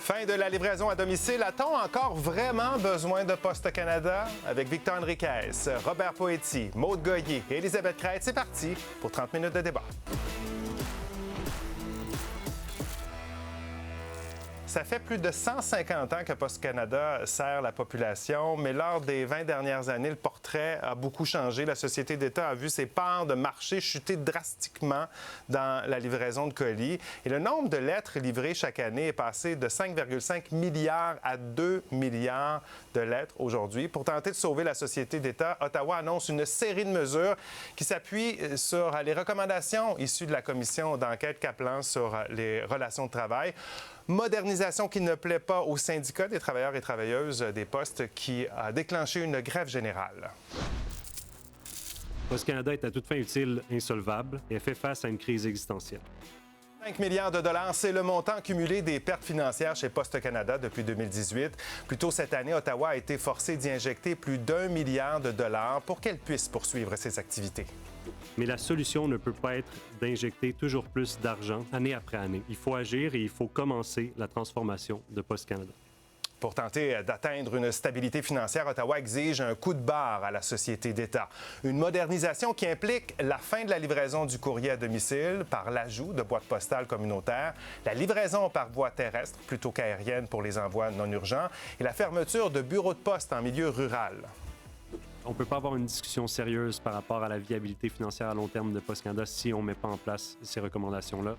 Fin de la livraison à domicile. A-t-on encore vraiment besoin de Poste Canada? Avec Victor Henriquez, Robert Poetti, Maude Goyer et Elisabeth Crête, c'est parti pour 30 minutes de débat. Ça fait plus de 150 ans que Poste Canada sert la population, mais lors des 20 dernières années, le portrait a beaucoup changé. La société d'État a vu ses parts de marché chuter drastiquement dans la livraison de colis. Et le nombre de lettres livrées chaque année est passé de 5,5 milliards à 2 milliards de lettres aujourd'hui. Pour tenter de sauver la société d'État, Ottawa annonce une série de mesures qui s'appuient sur les recommandations issues de la commission d'enquête Kaplan sur les relations de travail. Modernisation qui ne plaît pas aux syndicats des travailleurs et travailleuses des postes qui a déclenché une grève générale. Poste Canada est à toute fin utile insolvable et fait face à une crise existentielle. 5 milliards de dollars, c'est le montant cumulé des pertes financières chez Poste Canada depuis 2018. Plus tôt cette année, Ottawa a été forcé d'y injecter plus d'1 milliard de dollars pour qu'elle puisse poursuivre ses activités. Mais la solution ne peut pas être d'injecter toujours plus d'argent année après année. Il faut agir et il faut commencer la transformation de Poste Canada. Pour tenter d'atteindre une stabilité financière, Ottawa exige un coup de barre à la société d'État. Une modernisation qui implique la fin de la livraison du courrier à domicile par l'ajout de boîtes postales communautaires, la livraison par voie terrestre plutôt qu'aérienne pour les envois non urgents et la fermeture de bureaux de poste en milieu rural. On ne peut pas avoir une discussion sérieuse par rapport à la viabilité financière à long terme de Poste Canada si on ne met pas en place ces recommandations-là.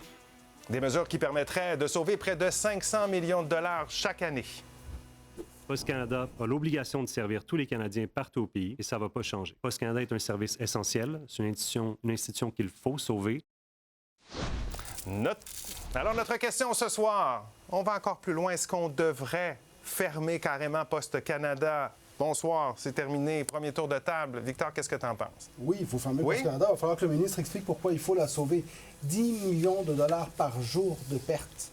Des mesures qui permettraient de sauver près de 500 millions de dollars chaque année. Poste Canada a l'obligation de servir tous les Canadiens partout au pays et ça ne va pas changer. Poste Canada est un service essentiel, c'est une institution qu'il faut sauver. Alors, notre question ce soir, on va encore plus loin. Est-ce qu'on devrait fermer carrément Poste Canada? Bonsoir, c'est terminé. Premier tour de table. Victor, qu'est-ce que tu en penses? Oui, il faut fermer Poste Canada. Il va falloir que le ministre explique pourquoi il faut la sauver. 10 millions de dollars par jour de pertes.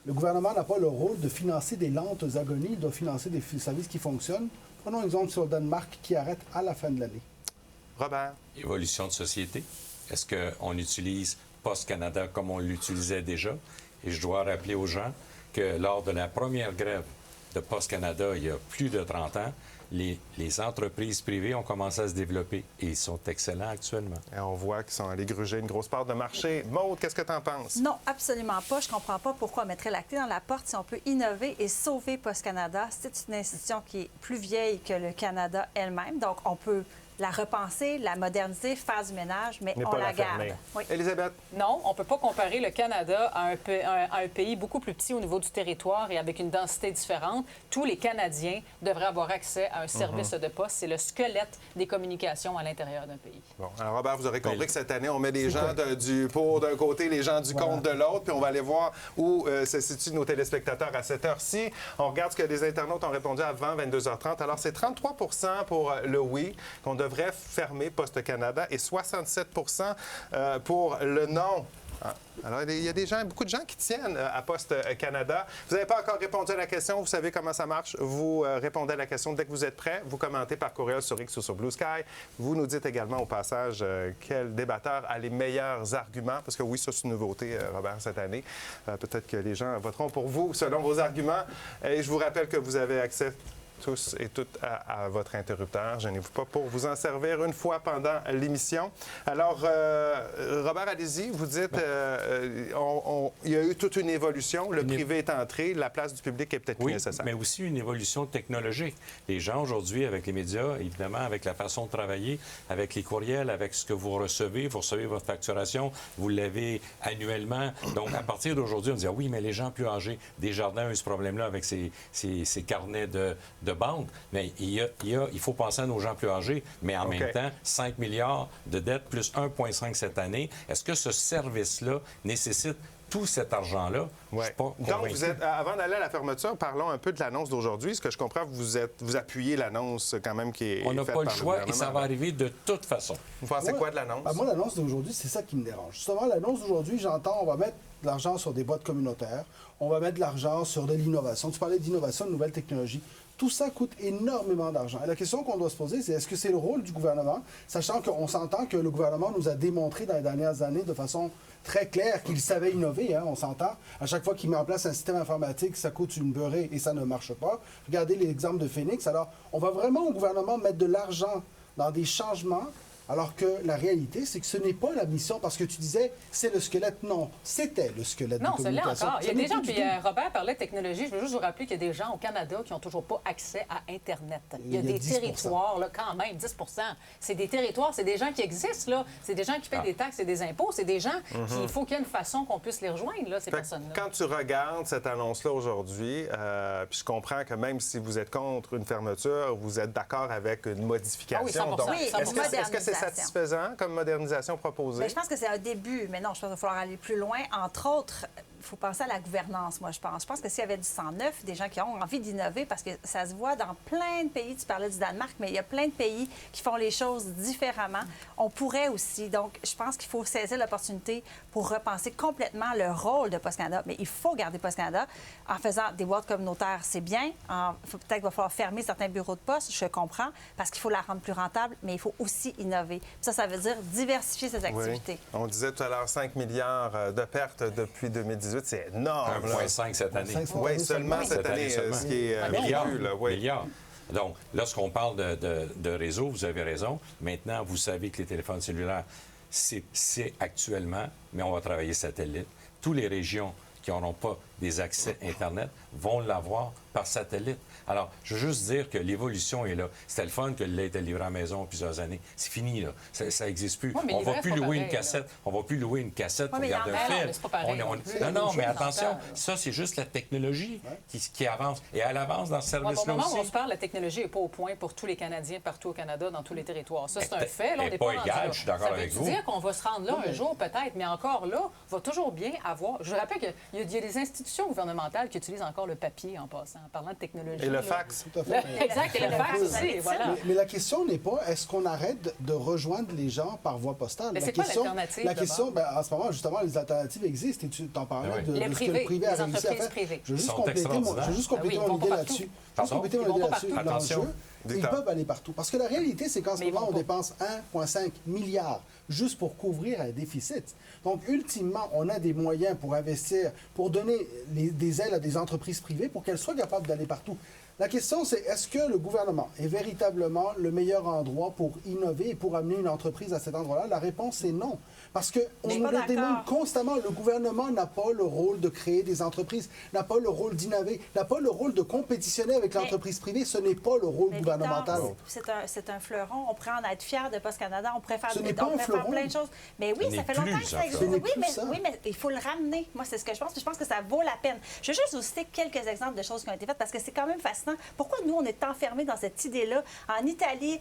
Le gouvernement n'a pas le rôle de financer des lentes agonies, il doit financer des services qui fonctionnent. Prenons exemple sur le Danemark qui arrête à la fin de l'année. Robert. Évolution de société. Est-ce qu'on utilise Poste Canada comme on l'utilisait déjà? Et je dois rappeler aux gens que lors de la première grève de Poste Canada, il y a plus de 30 ans, les entreprises privées ont commencé à se développer et ils sont excellents actuellement. Et on voit qu'ils sont allés gruger une grosse part de marché. Maude, qu'est-ce que tu en penses? Non, absolument pas. Je ne comprends pas pourquoi on mettrait la clé dans la porte si on peut innover et sauver Poste Canada. C'est une institution qui est plus vieille que le Canada elle-même. Donc, on peut la repenser, la moderniser, faire du ménage, mais on la garde. Oui. Élisabeth? Non, on ne peut pas comparer le Canada à un pays beaucoup plus petit au niveau du territoire et avec une densité différente. Tous les Canadiens devraient avoir accès à un service de poste. C'est le squelette des communications à l'intérieur d'un pays. Bon, alors Robert, vous aurez compris que cette année, on met les gens du pour d'un côté, les gens du contre de l'autre, puis on va aller voir où se situent nos téléspectateurs à cette heure-ci. On regarde ce que les internautes ont répondu avant 22h30. Alors, c'est 33 pour le oui, qu'on devrait fermer Poste Canada et 67 pour le non. Alors, il y a beaucoup de gens qui tiennent à Poste Canada. Vous n'avez pas encore répondu à la question. Vous savez comment ça marche. Vous répondez à la question dès que vous êtes prêt. Vous commentez par courriel sur X ou sur Blue Sky. Vous nous dites également au passage quel débatteur a les meilleurs arguments. Parce que oui, ça, c'est une nouveauté, Robert, cette année. Peut-être que les gens voteront pour vous selon vos arguments. Et je vous rappelle que vous avez accès tous et toutes à votre interrupteur. Gênez-vous pas pour vous en servir une fois pendant l'émission. Alors, Robert, allez-y. Vous dites il y a eu toute une évolution. Le privé est entré. La place du public est peut-être plus nécessaire. Mais aussi une évolution technologique. Les gens aujourd'hui, avec les médias, évidemment, avec la façon de travailler, avec les courriels, avec ce que vous recevez votre facturation, vous l'avez annuellement. Donc, à partir d'aujourd'hui, on dit oui, mais les gens plus âgés, Desjardins ont eu ce problème-là avec ces carnets de banque, mais il faut penser à nos gens plus âgés, mais en même temps, 5 milliards de dettes plus 1,5 cette année. Est-ce que ce service-là nécessite tout cet argent-là? Ouais. Je suis pas Donc, convaincu. avant d'aller à la fermeture, parlons un peu de l'annonce d'aujourd'hui. Ce que je comprends, vous appuyez l'annonce quand même qui est On n'a faite pas le par choix et ça va arriver de toute façon. Vous pensez quoi de l'annonce? Moi, l'annonce d'aujourd'hui, c'est ça qui me dérange. Justement, l'annonce d'aujourd'hui, j'entends, on va mettre de l'argent sur des boîtes communautaires, on va mettre de l'argent sur de l'innovation. Tu parlais d'innovation, de nouvelles technologies. Tout ça coûte énormément d'argent. Et la question qu'on doit se poser, c'est est-ce que c'est le rôle du gouvernement, sachant qu'on s'entend que le gouvernement nous a démontré dans les dernières années de façon très claire qu'il savait innover, hein, on s'entend. À chaque fois qu'il met en place un système informatique, ça coûte une beurrée et ça ne marche pas. Regardez l'exemple de Phoenix. Alors, on va vraiment au gouvernement mettre de l'argent dans des changements, alors que la réalité, c'est que ce n'est pas la mission, parce que tu disais, c'est le squelette. Non, c'était le squelette Non, de c'est là communication. encore. Il y a Ça des n'est gens, plus puis du tout. Robert parlait de technologie. Je veux juste vous rappeler qu'il y a des gens au Canada qui n'ont toujours pas accès à Internet. Il y a des 10%. territoires, là, quand même, 10 c'est des territoires, c'est des gens qui existent, là. C'est des gens qui paient des taxes et des impôts. C'est des gens qui, il faut qu'il y ait une façon qu'on puisse les rejoindre, là, ces Fait que personnes-là. quand tu regardes cette annonce-là aujourd'hui, puis je comprends que même si vous êtes contre une fermeture, vous êtes d'accord avec une modification. Ah oui, 100%. Donc, Oui, est-ce que c'est modernisation. satisfaisant comme modernisation proposée? Bien, je pense que c'est un début, mais non, je pense qu'il va falloir aller plus loin. Entre autres, il faut penser à la gouvernance, moi, je pense. Je pense que s'il y avait du sang neuf, des gens qui ont envie d'innover, parce que ça se voit dans plein de pays, tu parlais du Danemark, mais il y a plein de pays qui font les choses différemment. On pourrait aussi. Donc, je pense qu'il faut saisir l'opportunité pour repenser complètement le rôle de Post Canada. Mais il faut garder Post Canada en faisant des boîtes communautaires, c'est bien. Peut-être qu'il va falloir fermer certains bureaux de poste, je comprends, parce qu'il faut la rendre plus rentable, mais il faut aussi innover. Puis ça veut dire diversifier ses activités. Oui. On disait tout à l'heure 5 milliards de pertes depuis 2018. C'est énorme. 1,5 cette année. Oui, seulement cette année, seulement. ce qui est Milliard. prévu. Là, oui. Milliard. Donc, lorsqu'on parle de réseau, vous avez raison. Maintenant, vous savez que les téléphones cellulaires, c'est actuellement, mais on va travailler satellite. Toutes les régions qui n'auront pas des accès Internet vont l'avoir par satellite. Alors, je veux juste dire que l'évolution est là. C'était le fun que le lait était livré à la maison plusieurs années. C'est fini, là. Ça n'existe plus. Ouais, mais On ne va livrer, plus c'est pas louer une pareil, cassette. On ne va plus louer une cassette pour mais il y en regarder a. un Non, film. mais c'est pas pareil non plus. Non, mais Dans attention, le temps, ça, c'est juste la technologie qui avance. Et elle avance dans ce Au service-là moment où on aussi. se parle, la technologie n'est pas au point pour tous les Canadiens partout au Canada, dans tous les territoires. Ça, c'est un Elle- fait. Là, on elle n'est est pas pas rendu égale, là. je suis d'accord Ça avec veut vous. dire qu'on va se rendre là un jour, peut-être, mais encore là, on va toujours bien avoir... Je rappelle qu'il y a des institutions gouvernementales qui utilisent encore le papier en passant, en parlant de technologie. Et le là. fax. Tout à fait. Exact, et le fax aussi, voilà. Mais la question n'est pas est-ce qu'on arrête de rejoindre les gens par voie postale. Mais La c'est quoi question, l'alternative, la question, d'abord? en ce moment, justement, les alternatives existent et tu t'en parlais Ah oui. de Les ce que privés, le privé a les réussi à entreprises faire. privées. Je veux Ils juste sont compléter mon extraordinaires. Ah oui, ils vont idée pas là-dessus. partout. Juste compléter Ils mon vont idée pas là-dessus. partout. Dans le Attention. jeu, ils Dites-en. peuvent aller partout. Parce que la réalité, c'est qu'en ce Mais ils moment, vont on pas. dépense 1,5 milliard juste pour couvrir un déficit. Donc, ultimement, on a des moyens pour investir, pour donner des ailes à des entreprises privées pour qu'elles soient capables d'aller partout. La question, c'est est-ce que le gouvernement est véritablement le meilleur endroit pour innover et pour amener une entreprise à cet endroit-là? La réponse est non. Parce qu'on Je suis nous pas le démontre d'accord. constamment. Le gouvernement n'a pas le rôle de créer des entreprises, n'a pas le rôle d'innover, n'a pas le rôle de compétitionner avec Mais- l'entreprise privée. Ce n'est pas le rôle Mais gouvernemental. Victor, c'est un fleuron. On pourrait en être fier de Post Canada. On pourrait faire, Ce n'est pas on un pourrait faire fleuron. plein de choses. Mais oui, Ce ça n'est fait longtemps plus que un ça existe. fleuron. Ce Oui, n'est mais, plus ça. oui, mais il faut le ramener. Moi, c'est ce que je pense. Puis je pense que ça vaut la peine. Je vais juste vous citer quelques exemples de choses qui ont été faites parce que c'est quand même fascinant. Pourquoi nous, on est enfermés dans cette idée-là? En Italie,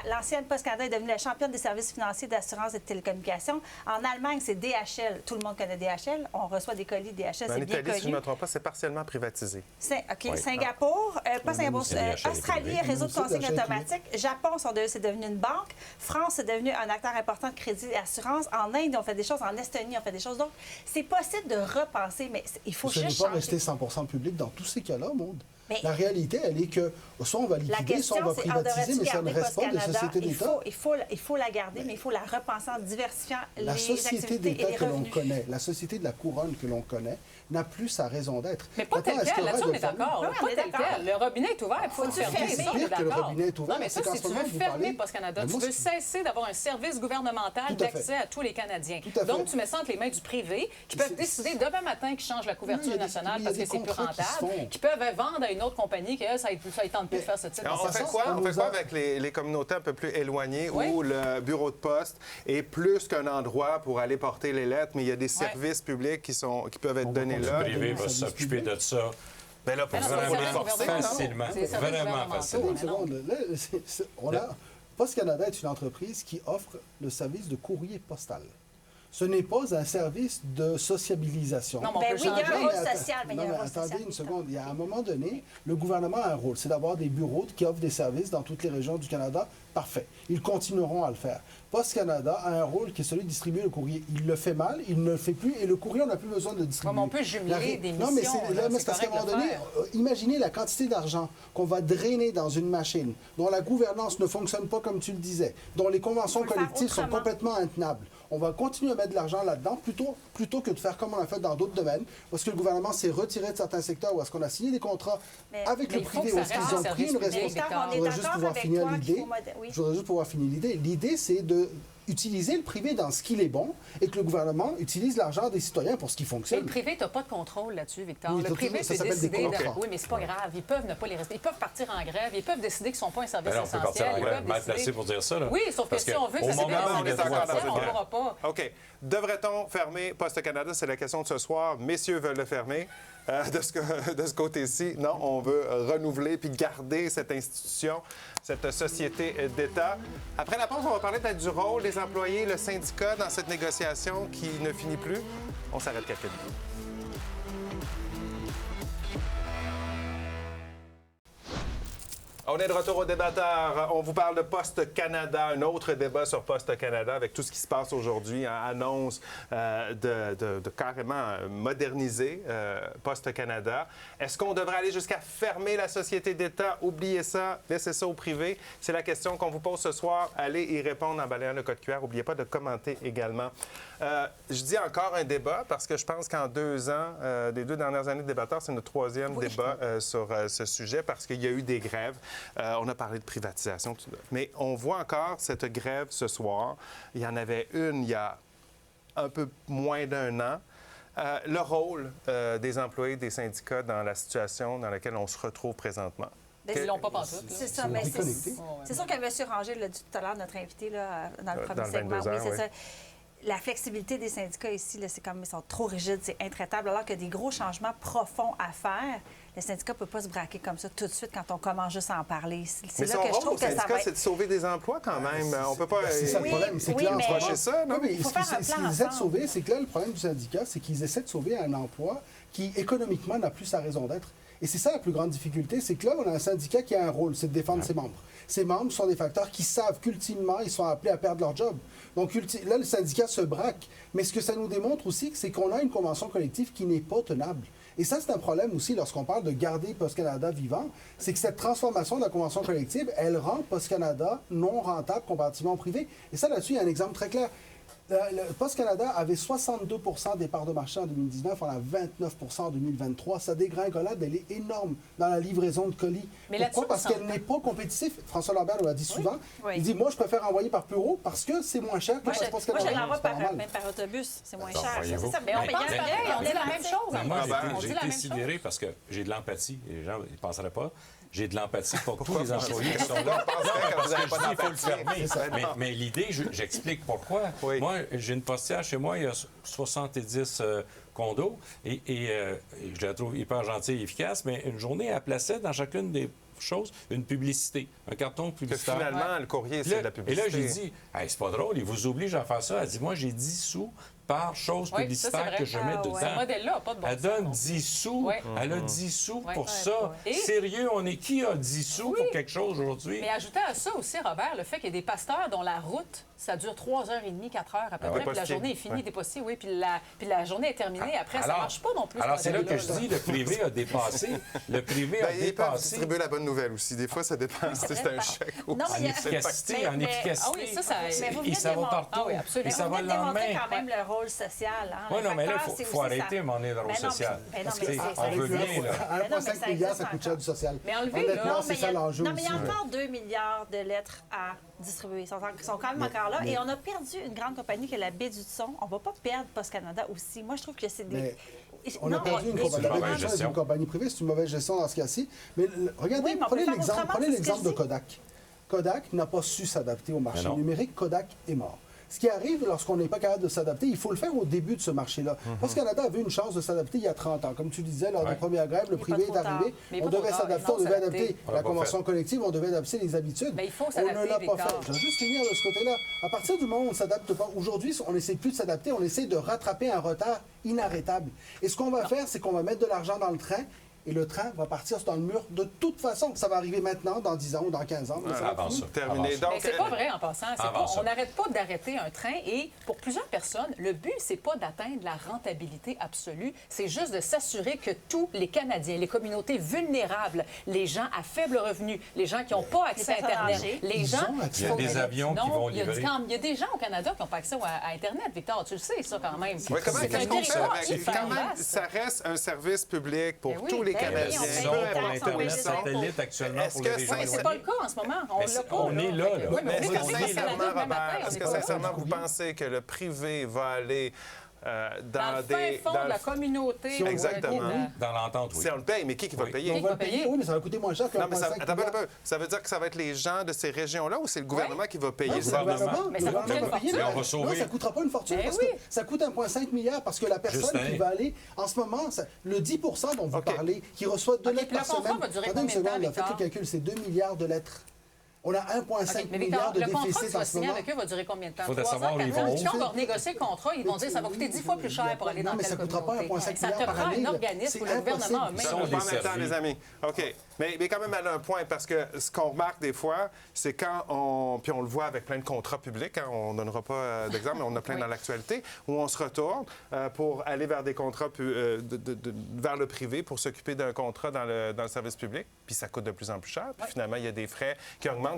l'ancienne Post Canada est devenue la championne des services financiers d'assurance et de télécommunications. En Allemagne, c'est DHL. Tout le monde connaît DHL. On reçoit des colis DHL, Mais en c'est bien Italie, si je ne connu. me trompe pas, c'est partiellement privatisé. OK, Oui. Singapour, pas Singapour, aussi, DHL est Australie, privé. réseau de Aussi, consigne DHL est privé. automatique. Japon, c'est devenu une banque. France, c'est devenu un acteur important de crédit et assurance. En Inde, on fait des choses. En Estonie, on fait des choses. Donc, c'est possible de repenser, mais il faut Ce n'est juste pas changer. rester 100% public dans tous ces cas-là, Maude. Mais- La réalité, elle est que soit on va La liquider, soit question, on va c'est privatiser, devrait-tu mais ça ne garder reste pas de Post-Canada? société d'État. Il faut la garder, mais il faut la repenser en diversifiant La les société activités et d'État les que l'on revenus. connaît, la société de la couronne que l'on connaît, n'a plus sa raison d'être. Mais pas tel Maintenant, est-ce qu'il quel. y aura Là-dessus, on de est famille? d'accord. Oui, on Pas est tel d'accord. quel. Le robinet est ouvert, il faut le Faut-tu fermer. fermer? Ça, on est C'est pire que le d'accord. robinet est ouvert. Non, mais ça, C'est qu'en si ce tu moment, veux vous fermer parlez- Post Canada, Mais tu moi, veux c'est- cesser d'avoir un service gouvernemental Tout à fait. d'accès à tous les Canadiens. Tout à fait. Donc, tu mets ça entre les mains du privé, qui peuvent C'est- décider demain matin qu'ils changent la Oui, il y couverture a des- nationale il y a parce des que c'est plus contrats qui se rentable, font. qui peuvent vendre à une autre compagnie que ça ne tente plus de faire ce type de Alors, on fait service. quoi, on on fait nous quoi a- avec les communautés un peu plus éloignées Oui. où le bureau de poste est plus qu'un endroit pour aller porter les lettres, mais il y a des services publics qui peuvent être donnés Le là. privé va service s'occuper public. de ça Ben là, pour Mais non, ça, c'est faut le les service forcer. gouvernemental. facilement. C'est les services Vraiment gouvernementaux. facilement. Une seconde. Là, Post Canada est une entreprise qui offre le service de courrier postal. Ce n'est pas un service de sociabilisation. Non, mais on Ben peut oui, il y a changer. un rôle social, mais il y a un rôle attendez social. une seconde. Il y a un moment donné, le gouvernement a un rôle. C'est d'avoir des bureaux qui offrent des services dans toutes les régions du Canada. Parfait. Ils continueront à le faire. Post Canada a un rôle qui est celui de distribuer le courrier. Il le fait mal, il ne le fait plus, et le courrier, on n'a plus besoin de le distribuer. Ouais, mais on peut jumeler des Non, mais missions, c'est là, mais c'est parce qu'à un correct moment de donné, le faire. imaginez la quantité d'argent qu'on va drainer dans une machine, dont la gouvernance ne fonctionne pas comme tu le disais, dont les conventions On peut le faire collectives sont autrement. complètement intenables. On va continuer à mettre de l'argent là-dedans plutôt que de faire comme on a fait dans d'autres domaines, parce que le gouvernement s'est retiré de certains secteurs où est-ce qu'on a signé des contrats avec mais le il faut privé, que où ça est-ce qu'ils reste ont un pris service une public, responsabilité. Victor, on Je est voudrais juste d'accord pouvoir avec finir toi qu'il l'idée. faut oui. Je voudrais juste pouvoir finir l'idée. L'idée, c'est de utiliser le privé dans ce qu'il est bon et que le gouvernement utilise l'argent des citoyens pour ce qui Mais fonctionne. le privé, tu n'as pas de contrôle là-dessus, Victor. Oui, le privé ça peut s'appelle des décider de... contrats. Oui, mais c'est pas grave. Ils peuvent ne pas les respecter. Ils peuvent partir en grève. Ils peuvent décider qu'ils ne sont pas un service Ben là, on peut partir essentiel. en Ils grève, peuvent mal décider- placé pour dire ça. Là. Oui, sauf que Parce si on veut que au ça moment s'évite où en on est essentiel, encore dans une on ne grève. pourra pas. OK. Devrait-on fermer Poste Canada? C'est la question de ce soir. Messieurs veulent le fermer. De ce côté-ci, non, on veut renouveler puis garder cette institution, cette société d'État. Après la pause, on va parler peut-être du rôle des employés, le syndicat dans cette négociation qui ne finit plus. On s'arrête quelques minutes. On est de retour au débatteur. On vous parle de Poste Canada, un autre débat sur Poste Canada avec tout ce qui se passe aujourd'hui. Annonce de carrément moderniser Poste Canada. Est-ce qu'on devrait aller jusqu'à fermer la société d'État? Oubliez ça, laissez ça au privé. C'est la question qu'on vous pose ce soir. Allez y répondre en balayant le code QR. N'oubliez pas de commenter également. Je dis encore un débat parce que je pense qu'en 2 ans, des 2 dernières années de débatteur, c'est notre 3e débat sur ce sujet parce qu'il y a eu des grèves. On a parlé de privatisation, tout ça. Mais on voit encore cette grève ce soir. Il y en avait une il y a un peu moins d'1 an. Le rôle des employés des syndicats dans la situation dans laquelle on se retrouve présentement. Ils ne l'ont pas pantoute. là. C'est ça, C'est mais déconnecté. c'est sûr que M. Ranger l'a dit tout à l'heure, notre invité là, dans le premier Dans le segment. 22 heures, c'est oui. ça. La flexibilité des syndicats ici, là, c'est comme ils sont trop rigides, c'est intraitable. Alors qu'il y a des gros changements profonds à faire, le syndicat ne peut pas se braquer comme ça tout de suite quand on commence juste à en parler. C'est Mais là son que je rôle trouve au que ça syndicat, va c'est être... de sauver des emplois quand même. On peut pas... C'est ça le Oui, problème. C'est que oui, là, en mais- ce moment- Procher ça, non? Oui, mais faut ce faire un qu'ils plan essaient de ensemble. sauver, c'est que là, le problème du syndicat, c'est qu'ils essaient de sauver un emploi qui, économiquement, n'a plus sa raison d'être. Et c'est ça la plus grande difficulté, c'est que là, on a un syndicat qui a un rôle, c'est de défendre ses membres. Ces membres sont des facteurs qui savent qu'ultimement, ils sont appelés à perdre leur job. Donc là, le syndicat se braque. Mais ce que ça nous démontre aussi, c'est qu'on a une convention collective qui n'est pas tenable. Et ça, c'est un problème aussi lorsqu'on parle de garder Post Canada vivant, c'est que cette transformation de la convention collective, elle rend Post Canada non rentable comparativement au privé. Et ça, là-dessus, il y a un exemple très clair. Le Post Canada avait 62 des parts de marché en 2019, on a 29 en 2023. Sa dégringolade, elle est énorme dans la livraison de colis. Mais Pourquoi? là-dessus, Parce on qu'elle s'entend. n'est pas compétitive. François Lambert l'a dit souvent. Oui. Il dit, moi, je préfère envoyer par bureau parce que c'est moins cher que Moi, par je, Post moi, Canada. je l'envoie C'est pas normal. même par autobus. C'est moins Attends, cher. voyez-vous. C'est ça. Mais on Mais pense il y a- pareil, on dit la même chose. Mais moi, On dit j'ai la été même sidéré parce que j'ai de l'empathie. Les gens ne penseraient pas. J'ai de l'empathie pour tous les vous employés qui sont On là. penserait quand vous n'avez pas Il faut le d'empathie. fermer. C'est ça. Mais l'idée, j'explique pourquoi. Oui. Moi, j'ai une postière chez moi, il y a 70 condos et je la trouve hyper gentille et efficace, mais une journée, elle plaçait dans chacune des choses une publicité, un carton Que publicitaire. finalement, le courrier, Puis c'est là- de la publicité. Et là, j'ai dit, hey, c'est pas drôle, il vous oblige à faire ça. Elle dit, moi, j'ai 10 sous par chose Oui, publicitaire ça, c'est vrai. que je mets Ah, dedans. ouais. Ce modèle-là n'a pas de bon Elle sens. donne non. 10 sous. Ouais. Elle a 10 sous Ouais. pour Ouais, ça. ouais. Et- Sérieux, on est qui a 10 sous pour quelque chose aujourd'hui? Mais ajoutez à ça aussi, Robert, le fait qu'il y a des pasteurs dont la route, ça dure 3h30, 4 heures à peu Ah près, ouais. puis la Postier. journée est finie, Ouais. t'es possible, oui, puis la journée est terminée. Après, ça ne marche pas non plus. Alors, ce c'est là que modèle-là, je dis, le privé a dépassé. Le privé a Ben, ils peuvent dépassé. distribuer la bonne nouvelle aussi. Des fois, ça dépend. C'est un chèque. Non, En mais il y a- efficacité, en mais- efficacité. Ah oui, ça, Mais vous Et venez ça va de partout. Ah oui, absolument. Et ça vous va venez le de démontrer lendemain. quand même le rôle social. Hein? Oui, Le non, mais là, facteur, il c'est faut aussi arrêter ça. à un moment donné le rôle Ben non, social. mais- ben non, Parce mais que, c'est- on ça veut existe. bien, là. À Mais non, mais 1,5 ça milliard, existe ça coûte cher encore. du social. Mais enlevez, Honnêtement, là, c'est mais ça l'enjeu non, mais il y a aussi. encore 2 milliards de lettres à distribuer. Ils sont quand même encore là. Et on a perdu une grande compagnie qui est la Baie du Son. On ne va pas perdre Post Canada aussi. Moi, je trouve que c'est des... Mais on a Non, perdu une mais- compagnie. une mauvaise La Baie du Son, gestion. c'est une compagnie privée, c'est une mauvaise gestion dans ce cas-ci. Mais regardez, Oui, mais on prenez peut faire l'exemple autrement, prenez c'est ce que l'exemple je de dis. Kodak. Kodak n'a pas su s'adapter au marché Mais non. numérique. Kodak est mort. Ce qui arrive lorsqu'on n'est pas capable de s'adapter, il faut le faire au début de ce marché-là. Post Canada avait une chance de s'adapter il y a 30 ans. Comme tu disais, lors des premières grèves, le privé est arrivé. Mais On pas devait trop tard, s'adapter, il on faut devait s'adapter. adapter la convention collective, on devait adapter les habitudes. Mais il faut On s'adapter, ne l'a pas Victor. fait. Je vais juste finir de ce côté-là. À partir du moment où on ne s'adapte pas, aujourd'hui, on n'essaie plus de s'adapter, on essaie de rattraper un retard inarrêtable. Et ce qu'on va faire, c'est qu'on va mettre de l'argent dans le train et le train va partir dans le mur de toute façon. Ça va arriver maintenant, dans 10 ans ou dans 15 ans. Mais ça va Avant finir. ça. Terminé. Avant ça. Donc, Mais c'est pas vrai en passant. Avant ça. On n'arrête pas d'arrêter un train et pour plusieurs personnes, le but, c'est pas d'atteindre la rentabilité absolue, c'est juste de s'assurer que tous les Canadiens, les communautés vulnérables, les gens à faible revenu, les gens qui n'ont pas accès à personnes Internet, âgées. les Ils gens... ont accès. Il y a des avions qui vont il y a livrer. il y a des gens au Canada qui n'ont pas accès à Internet, Victor, tu le sais, ça, quand même. Oui, comment C'est qu'est-ce un qu'on fait territoire avec? hyper Quand même, vaste. ça reste un service public pour Ben oui, tous les ben oui, Canadiens. on paye Ils des sont peu taxes, pour importe où l'Internet ils sont. satellite actuellement Est-ce pour que les régions ça, Mais c'est pas le cas en ce moment. On Mais l'a c'est- pas. on est là, là. Mais est-ce Oui, que on est là. sincèrement, Canada, même matin, Robert, on est-ce est que pas là. sincèrement vous pensez que le privé va aller Dans le fin fond de la communauté. Si on- Exactement. Dans l'entente, oui. Si on le paye, mais qui va Oui. le payer? On va le va payer? payer, oui, mais ça va coûter moins cher que Non, mais 1,5 attends un milliard. peu. Ça veut dire que ça va être les gens de ces régions-là ou c'est le gouvernement qui va payer Non, ça? c'est le gouvernement. Mais Le ça gouvernement coûterait va une payer. fortune. Non, Mais on va sauver. non, ça ne coûtera pas une fortune Ben parce oui. que ça coûte 1,5 milliard parce que la personne Juste qui va aller, en ce moment, le 10 dont vous OK. parlez, qui reçoit 2 OK, lettres puis le par contrat semaine. va durer Attendez une combien de temps, seconde, là, faites le Victor? calcul, c'est 2 milliards de lettres. On a 1,5 OK, mais milliard Victor, de le contrat que déficit tu en vas ce signer moment. avec eux va durer combien de temps? Faudrait 3 savoir ans, où ils 4 ans? vont. Puis quand on va renégocier le contrat, ils vont dire que ça va coûter 10 fois plus cher pour aller Non, dans mais telle ça ne coûtera pas communauté. 1,5 Ça te milliard par prend année. un là. organisme où C'est le gouvernement a impossible. même Ça, on sont va en même temps, desservis. les amis. OK. Mais quand même, elle a un point, parce que ce qu'on remarque des fois, c'est quand on... Puis on le voit avec plein de contrats publics, hein, on ne donnera pas d'exemple, mais on en a plein Oui. dans l'actualité, où on se retourne pour aller vers des contrats vers le privé pour s'occuper d'un contrat dans le service public, puis ça coûte de plus en plus cher. Puis finalement, il y a des frais qui augmentent.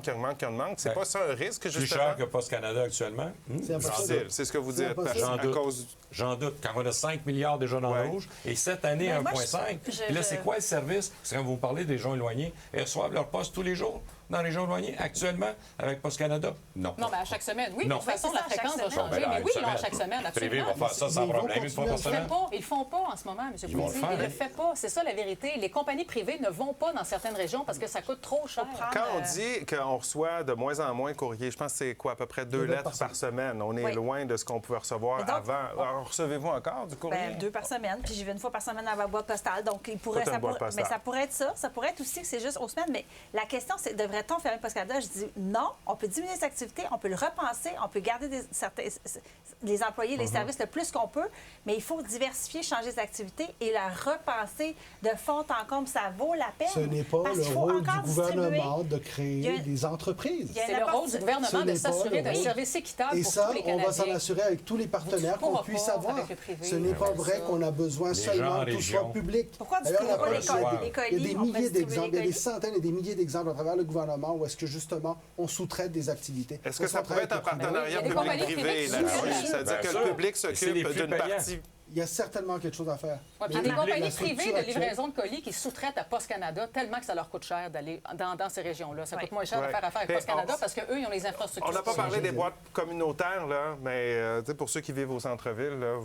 C'est pas ça un risque, Plus justement? cher que Post Canada actuellement. C'est impossible. Difficile, c'est ce que vous C'est dites. impossible. À cause... J'en doute. Quand on a 5 milliards déjà dans Ouais. le rouge, et cette année, Mais moi, 1,5. je- Puis là, c'est quoi le service? C'est quand vous parlez des gens éloignés. Ils reçoivent leur poste tous les jours dans les gens éloignés, actuellement, avec Post Canada? Non. Non, mais à chaque semaine. Oui, Non. de toute façon, Oui, la c'est ça, à fréquence va chaque semaine. changer. Ben là, Mais une oui, semaine. à chaque semaine, Le privé absolument. va faire ça sans Mais ils vont problème une fois continuer par à Ils semaine. le font pas en ce moment, M. Ils vont le Poutier. faire. Ils le font pas. C'est ça la vérité. Les compagnies privées ne vont pas dans certaines régions parce que ça coûte trop cher. Quand on dit qu'on reçoit de moins en moins de courriers, je pense que c'est quoi, à peu près 2 lettres par semaine. On est Oui. loin de ce qu'on pouvait recevoir Mais donc, avant. Alors, recevez-vous encore du courrier? Ben, 2 par semaine, puis j'y vais une fois par semaine à ma boîte postale. Donc, il pourrait, Toi, t'as ça une boîte pourrait- postale. mais ça pourrait être ça. Ça pourrait être aussi que c'est juste aux semaines. Mais la question, c'est devrait-on fermer Post Canada? Je dis non. On peut diminuer les activités, on peut le repenser, on peut garder les employés, les services le plus qu'on peut, mais il faut diversifier, changer les activités et la repenser de fond en comble. Ça vaut la peine. Ce n'est pas Parce le qu'il faut rôle du encore gouvernement de Il y créer a- des entreprises. il y a C'est le rôle du gouvernement Ce de n'est pas s'assurer le d'un rôle. service équitable Et pour ça, tous les on va s'en Canadiens. assurer avec tous les partenaires qu'on pourras puisse pas avoir. avec le privé. Ce n'est pas Ouais, vrai ça. qu'on a besoin gens seulement en que tout région. soit public. Pourquoi D'ailleurs, distribuer la pas presse, les il colis? y a des On peut milliers distribuer d'exemples, il y a les des colis. centaines et des milliers d'exemples à travers le gouvernement où est-ce que justement on sous-traite des activités. Est-ce que ça pourrait être un partenariat Il y a des compagnies public-privé privées qui là-dessus? sont- C'est-à-dire Bien que sûr. le public C'est les s'occupe plus d'une payants. partie. Il y a certainement quelque chose à faire. Ouais, puis Mais des la compagnies structure privées de actuelle- livraison de colis qui sous-traitent à Post Canada tellement que ça leur coûte cher d'aller dans ces régions-là. Ça coûte moins cher de Ouais. faire affaire avec Mais Post Canada on- parce qu'eux, ils ont les infrastructures. On n'a pas pour ça. parlé des boîtes communautaires, là, mais tu sais, pour ceux qui vivent au centre-ville, là,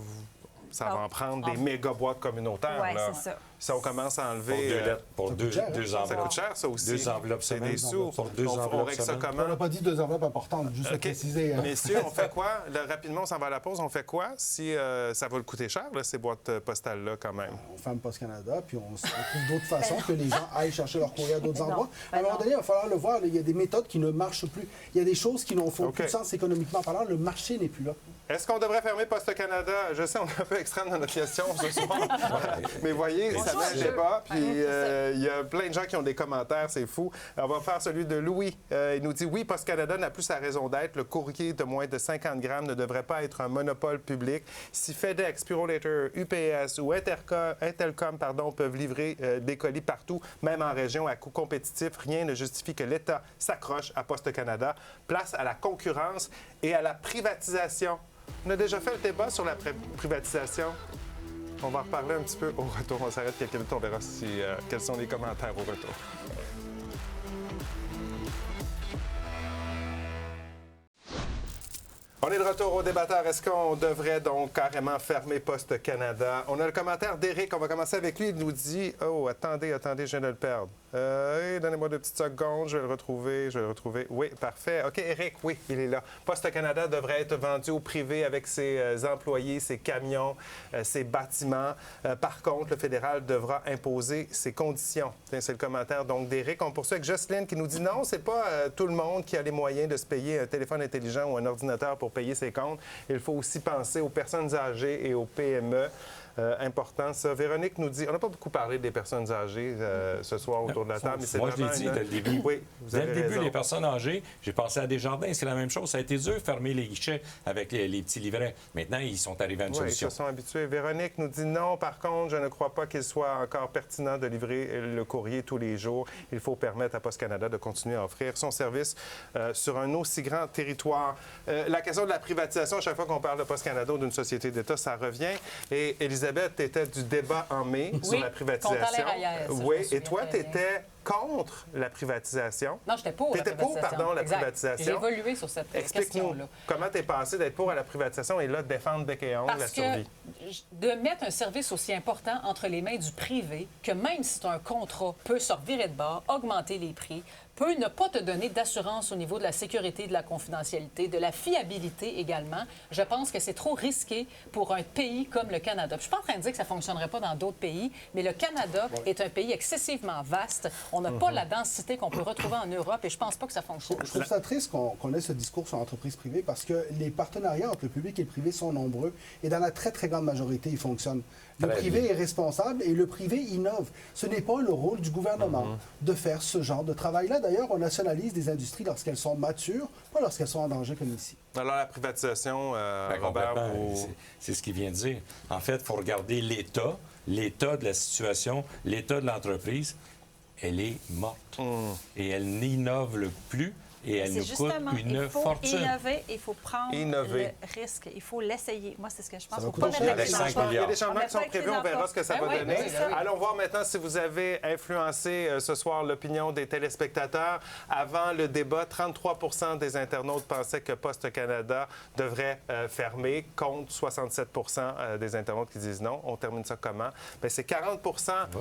ça va en prendre des méga boîtes communautaires. Ouais, là. c'est ça. Si on commence à Pour enlever... 2 lettres, pour ça deux coûte cher, hein? deux ça enveloppes. coûte cher, ça aussi. 2 enveloppes C'est semaine. des sous. Pour 2 On enveloppes règle ça semaine. comment? On n'a pas dit 2 enveloppes importantes, juste à OK. préciser. Messieurs, on fait quoi? Là, rapidement, on s'en va à la pause. On fait quoi si ça va le coûter cher, là, ces boîtes postales-là, quand même? On ferme Post Canada, puis on trouve d'autres façons que les gens aillent chercher leur courrier à d'autres Ben non. endroits. Ben À un moment non. donné, il va falloir le voir. là, il y a des méthodes qui ne marchent plus. Il y a des choses qui n'ont font OK. plus de sens économiquement parlant. Le marché n'est plus là. Est-ce qu'on devrait fermer Post Canada? Je sais, on est un peu extrême dans notre question ce soir. Mais voyez, ça met le débat. Puis il y a plein de gens qui ont des commentaires, c'est fou. On va faire celui de Louis. Il nous dit, oui, Post Canada n'a plus sa raison d'être. Le courrier de moins de 50 grammes ne devrait pas être un monopole public. Si FedEx, Purolator, UPS ou Intelcom peuvent livrer des colis partout, même en région, à coût compétitif, rien ne justifie que l'État s'accroche à Post Canada. Place à la concurrence et à la privatisation. On a déjà fait le débat sur la privatisation. On va en reparler un petit peu au retour. On s'arrête quelques minutes, on verra quels sont les commentaires au retour. On est de retour au débatteur. Est-ce qu'on devrait donc carrément fermer Post Canada? On a le commentaire d'Éric. On va commencer avec lui. Il nous dit... Oh, attendez, je viens de le perdre. Donnez-moi 2 petites secondes, je vais le retrouver. Oui, parfait. OK, Éric, oui, il est là. Poste Canada devrait être vendu au privé avec ses employés, ses camions, ses bâtiments. Par contre, le fédéral devra imposer ses conditions. C'est le commentaire donc d'Éric. On poursuit avec Jocelyne qui nous dit non, c'est pas tout le monde qui a les moyens de se payer un téléphone intelligent ou un ordinateur pour payer ses comptes. Il faut aussi penser aux personnes âgées et aux PME. Important, ça. Véronique nous dit, on n'a pas beaucoup parlé des personnes âgées ce soir autour de la table, mais c'est moi, je l'ai vraiment dit dès le début. Oui, vous Dès avez le début, raison. les personnes âgées, j'ai pensé à Desjardins, c'est la même chose. Ça a été dur de fermer les guichets avec les petits livrets. Maintenant, ils sont arrivés à une Oui, ils solution. se sont habitués. Véronique nous dit non, par contre, je ne crois pas qu'il soit encore pertinent de livrer le courrier tous les jours. Il faut permettre à Poste Canada de continuer à offrir son service sur un aussi grand territoire. La question de la privatisation, à chaque fois qu'on parle de Poste Canada ou d'une société d'État, ça revient. Et Elisabeth, tu étais du débat en mai sur la privatisation. contre Alain Reyes, ça, Oui, je me et souviens toi, très tu étais contre la privatisation. Non, j'étais pour la T'étais privatisation. pour, pardon, la Exact. privatisation. J'ai évolué sur cette Explique-nous question-là. comment tu es passé d'être pour à la privatisation et là, de défendre bec et ongle la Parce que survie. de mettre un service aussi important entre les mains du privé, que même si c'est un contrat, peut se revirer de bord, augmenter les prix, peut ne pas te donner d'assurance au niveau de la sécurité, de la confidentialité, de la fiabilité également. Je pense que c'est trop risqué pour un pays comme le Canada. Je ne suis pas en train de dire que ça ne fonctionnerait pas dans d'autres pays, mais le Canada est un pays excessivement vaste. On n'a pas la densité qu'on peut retrouver en Europe et je ne pense pas que ça fonctionne. Je trouve ça triste qu'on ait ce discours sur l'entreprise privée parce que les partenariats entre le public et le privé sont nombreux et dans la très, très grande majorité, ils fonctionnent. Le Très privé bien. est responsable et le privé innove. Ce n'est pas le rôle du gouvernement de faire ce genre de travail-là. D'ailleurs, on nationalise des industries lorsqu'elles sont matures, pas lorsqu'elles sont en danger comme ici. Alors, la privatisation, Ben, Robert, complètement. vous... C'est ce qu'il vient de dire. En fait, il faut regarder l'état de la situation, l'état de l'entreprise. Elle est morte. Et elle n'innove plus et elle C'est nous coûte justement, une il faut fortune. innover, il faut prendre Innover. le risque, il faut l'essayer. Moi, c'est ce que je pense. Ça Il va ne faut pas coûter mettre cher. la Avec clé dans 5 le Il y a des milliards. changements qui sont Avec prévus, on verra ce que ça Ben va oui, donner. ben oui. Allons voir maintenant si vous avez influencé ce soir l'opinion des téléspectateurs. Avant le débat, 33 des internautes pensaient que Poste Canada devrait fermer, contre 67 des internautes qui disent non. On termine ça comment? Bien, c'est 40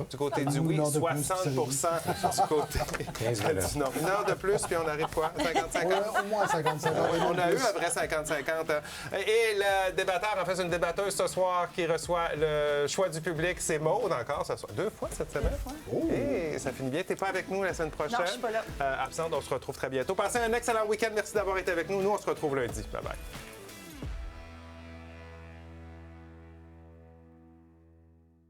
du côté du oui, Une heure de plus, 60 du côté 15 minutes. du non. Une heure de plus, puis on arrive quoi? 50-50? Au moins 55 ans. On a eu un vrai 50-50. Et le débatteur, en fait, c'est une débatteuse ce soir qui reçoit le choix du public. C'est Maude encore ce soir. 2 fois cette semaine. Et ça finit bien. T'es pas avec nous la semaine prochaine. Non, je suis pas là. Absente, on se retrouve très bientôt. Passez un excellent week-end. Merci d'avoir été avec nous. Nous, on se retrouve lundi. Bye-bye.